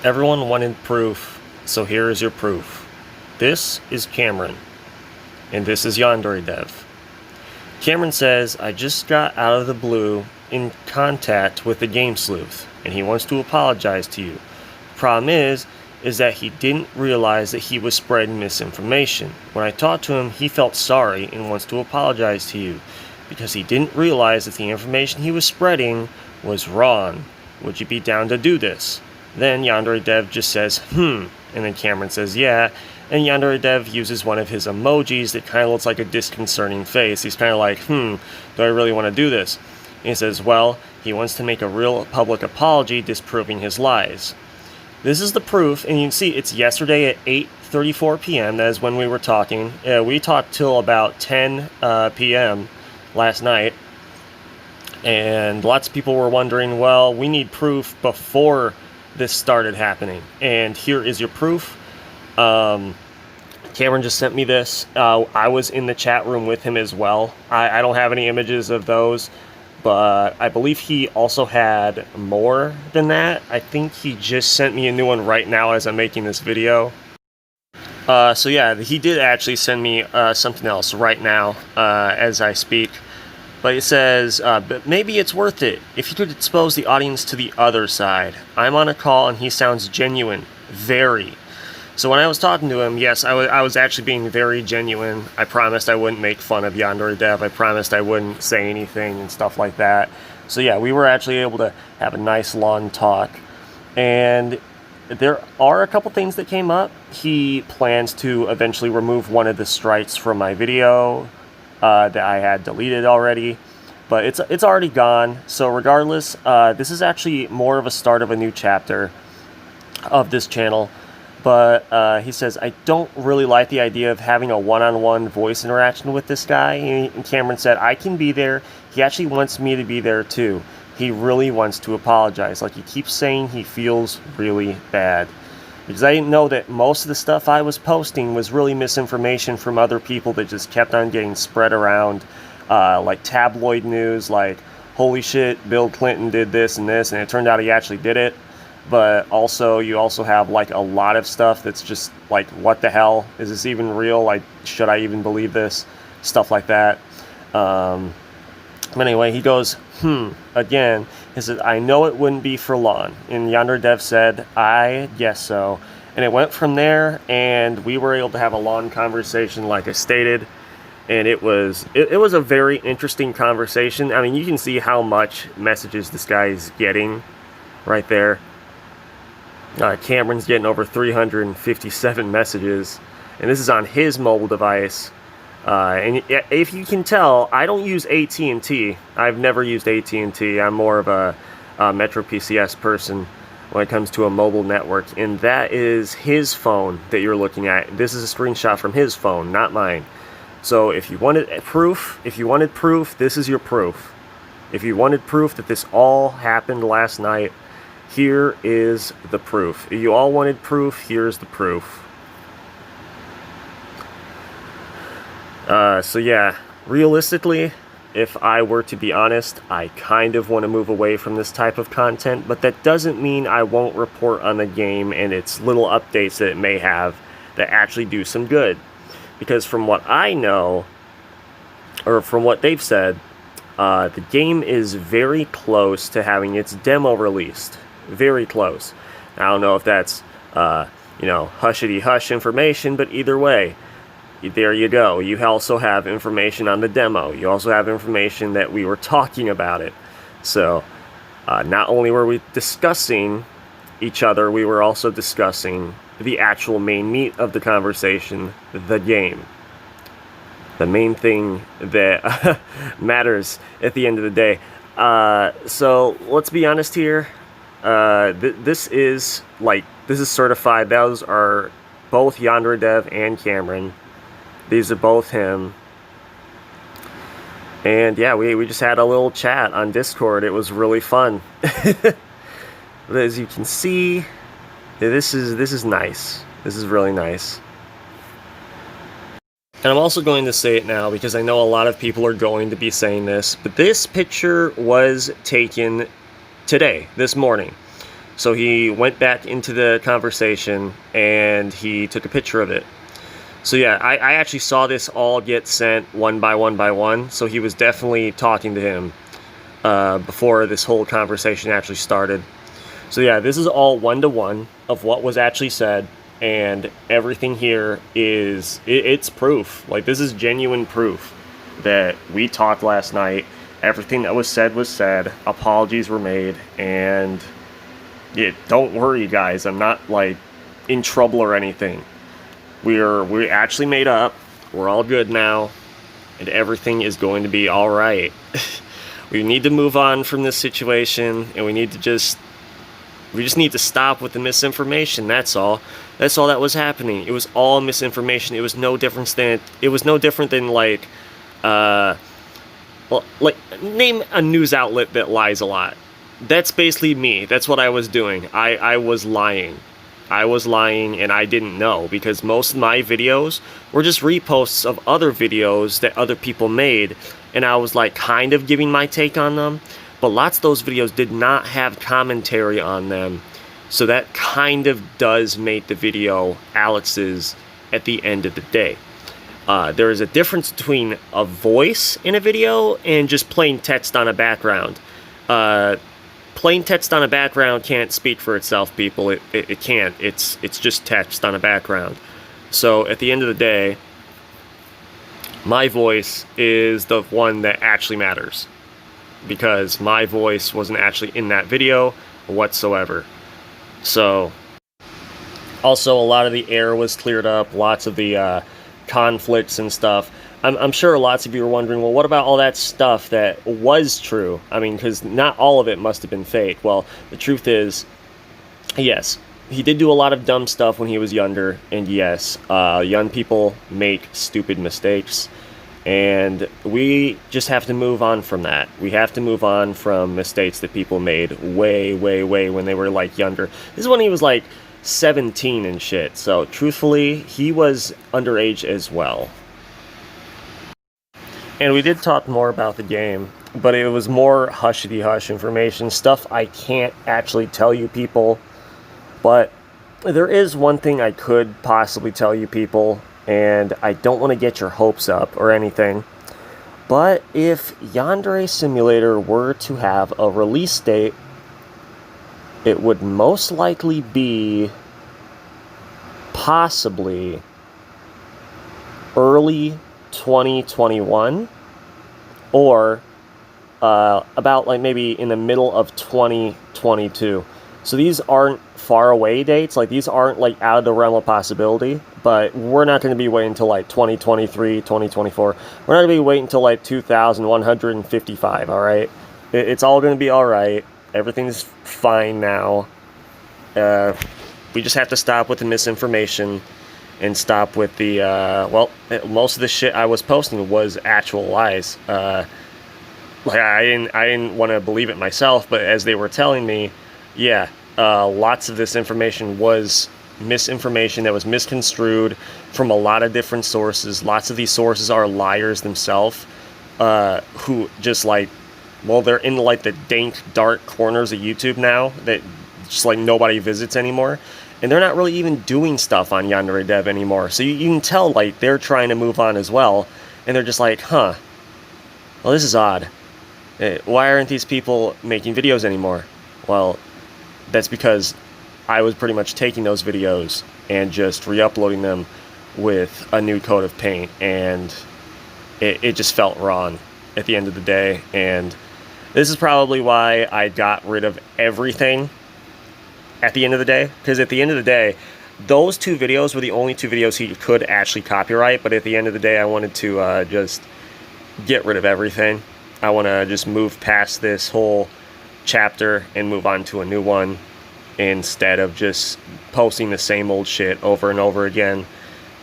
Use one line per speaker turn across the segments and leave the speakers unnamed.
Everyone wanted proof, so here is your proof. This is Cameron, and this is Yandere-Dev. Cameron says, I just got out of the blue in contact with the TheGameSleuth, and he wants to apologize to you. Problem is that he didn't realize that he was spreading misinformation. When I talked to him, he felt sorry and wants to apologize to you, because he didn't realize that the information he was spreading was wrong. Would you be down to do this? Then Yandere-Dev just says, and then Cameron says, yeah, and Yandere-Dev uses one of his emojis that kind of looks like a disconcerting face. He's kind of like, do I really want to do this? And he says, well, he wants to make a real public apology disproving his lies. This is the proof, and you can see it's yesterday at 8:34 p.m. That is when we were talking. We talked till about 10 p.m. last night, and lots of people were wondering, well, we need proof before this started happening, and here is your proof. Cameron just sent me this. I was in the chat room with him as well. I don't have any images of those, but I believe he also had more than that. I think he just sent me a new one right now as I'm making this video. So yeah, he did actually send me something else right now as I speak. But it says, but maybe it's worth it if you could expose the audience to the other side. I'm on a call and he sounds genuine. Very. So when I was talking to him, yes, I was actually being very genuine. I promised I wouldn't make fun of Yandere-Dev. I promised I wouldn't say anything and stuff like that. So yeah, we were actually able to have a nice long talk. And there are a couple things that came up. He plans to eventually remove one of the strikes from my video that I had deleted already, but it's already gone. So regardless, this is actually more of a start of a new chapter of this channel. But he says, I don't really like the idea of having a one-on-one voice interaction with this guy. And Cameron said, I can be there. He actually wants me to be there too. He really wants to apologize. Like, he keeps saying he feels really bad. Because I didn't know that most of the stuff I was posting was really misinformation from other people that just kept on getting spread around, like tabloid news, like, holy shit, Bill Clinton did this, and it turned out he actually did it. But also, you also have, like, a lot of stuff that's just, like, what the hell? Is this even real? Like, should I even believe this? Stuff like that. But anyway, he goes, again. He said, I know it wouldn't be for long. And Yandere-Dev said, I guess so. And it went from there, and we were able to have a long conversation, like I stated. And it was a very interesting conversation. I mean, you can see how much messages this guy is getting right there. Cameron's getting over 357 messages. And this is on his mobile device. And if you can tell, I don't use AT&T. I've never used AT&T. I'm more of a Metro PCS person when it comes to a mobile network. And that is his phone that you're looking at. This is a screenshot from his phone, not mine. So if you wanted proof, this is your proof. If you wanted proof that this all happened last night, here is the proof. If you all wanted proof, here's the proof. So yeah, realistically, if I were to be honest, I kind of want to move away from this type of content, but that doesn't mean I won't report on the game and its little updates that it may have that actually do some good. Because from what I know, or from what they've said, the game is very close to having its demo released. Very close. I don't know if that's, hushity-hush information, but either way, there you go. You also have information on the demo. You also have information that we were talking about it. So, not only were we discussing each other, we were also discussing the actual main meat of the conversation, the game. The main thing that matters at the end of the day. So, let's be honest here. This is certified. Those are both Yandere-Dev and Cameron. These are both him. And yeah, we just had a little chat on Discord. It was really fun. As you can see, this is nice. This is really nice. And I'm also going to say it now because I know a lot of people are going to be saying this, but this picture was taken today, this morning. So he went back into the conversation and he took a picture of it. So yeah, I actually saw this all get sent one by one by one. So he was definitely talking to him before this whole conversation actually started. So yeah, this is all one-to-one of what was actually said, and everything here is, it's proof. Like, this is genuine proof that we talked last night. Everything that was said, apologies were made, and yeah, don't worry guys, I'm not like in trouble or anything. We actually made up, we're all good now, and everything is going to be alright. We need to move on from this situation, and we just need to stop with the misinformation. That's all that was happening. It was all misinformation. It was no different than like well, like, name a news outlet that lies a lot. That's basically me. That's what I was doing. I was lying. I was lying, and I didn't know, because most of my videos were just reposts of other videos that other people made, and I was like kind of giving my take on them. But lots of those videos did not have commentary on them, so that kind of does make the video Alex's at the end of the day. There is a difference between a voice in a video and just plain text on a background. Plain text on a background can't speak for itself, people. It can't. It's just text on a background. So at the end of the day, my voice is the one that actually matters, because my voice wasn't actually in that video whatsoever. So, also a lot of the air was cleared up, lots of the conflicts and stuff. I'm sure lots of you are wondering, well, what about all that stuff that was true? I mean, because not all of it must have been fake. Well, the truth is, yes, he did do a lot of dumb stuff when he was younger, and yes, young people make stupid mistakes. And we just have to move on from that. We have to move on from mistakes that people made way when they were like younger. This is when he was like 17 and shit. So truthfully, he was underage as well. And we did talk more about the game, but it was more hushity-hush information, stuff I can't actually tell you people. But there is one thing I could possibly tell you people, and I don't want to get your hopes up or anything, but if Yandere Simulator were to have a release date, it would most likely be possibly early 2021, or about like maybe in the middle of 2022. So these aren't far away dates, like these aren't like out of the realm of possibility, but we're not going to be waiting until like 2023, 2024. We're not going to be waiting until like 2155, all right? It's all going to be all right. Everything's fine now. We just have to stop with the misinformation and stop with the, well, most of the shit I was posting was actual lies. Like I didn't want to believe it myself, but as they were telling me, yeah, lots of this information was misinformation that was misconstrued from a lot of different sources. Lots of these sources are liars themselves, who just like, well, they're in like the dank, dark corners of YouTube now that just like nobody visits anymore. And they're not really even doing stuff on Yandere-Dev anymore. So you can tell like they're trying to move on as well. And they're just like, huh, well, this is odd. Why aren't these people making videos anymore? Well, that's because I was pretty much taking those videos and just re-uploading them with a new coat of paint. And it just felt wrong at the end of the day. And this is probably why I got rid of everything at the end of the day. Because at the end of the day, those two videos were the only two videos he could actually copyright. But at the end of the day, I wanted to just get rid of everything. I want to just move past this whole chapter and move on to a new one, instead of just posting the same old shit over and over again.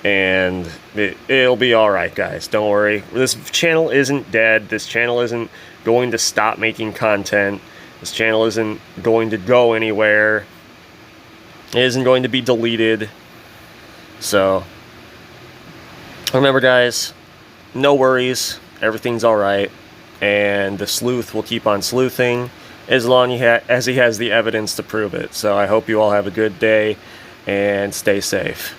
And it'll be alright, guys. Don't worry. This channel isn't dead. This channel isn't going to stop making content. This channel isn't going to go anywhere. It isn't going to be deleted. So, remember, guys, no worries. Everything's alright. And the sleuth will keep on sleuthing. as long as he has the evidence to prove it. So I hope you all have a good day and stay safe.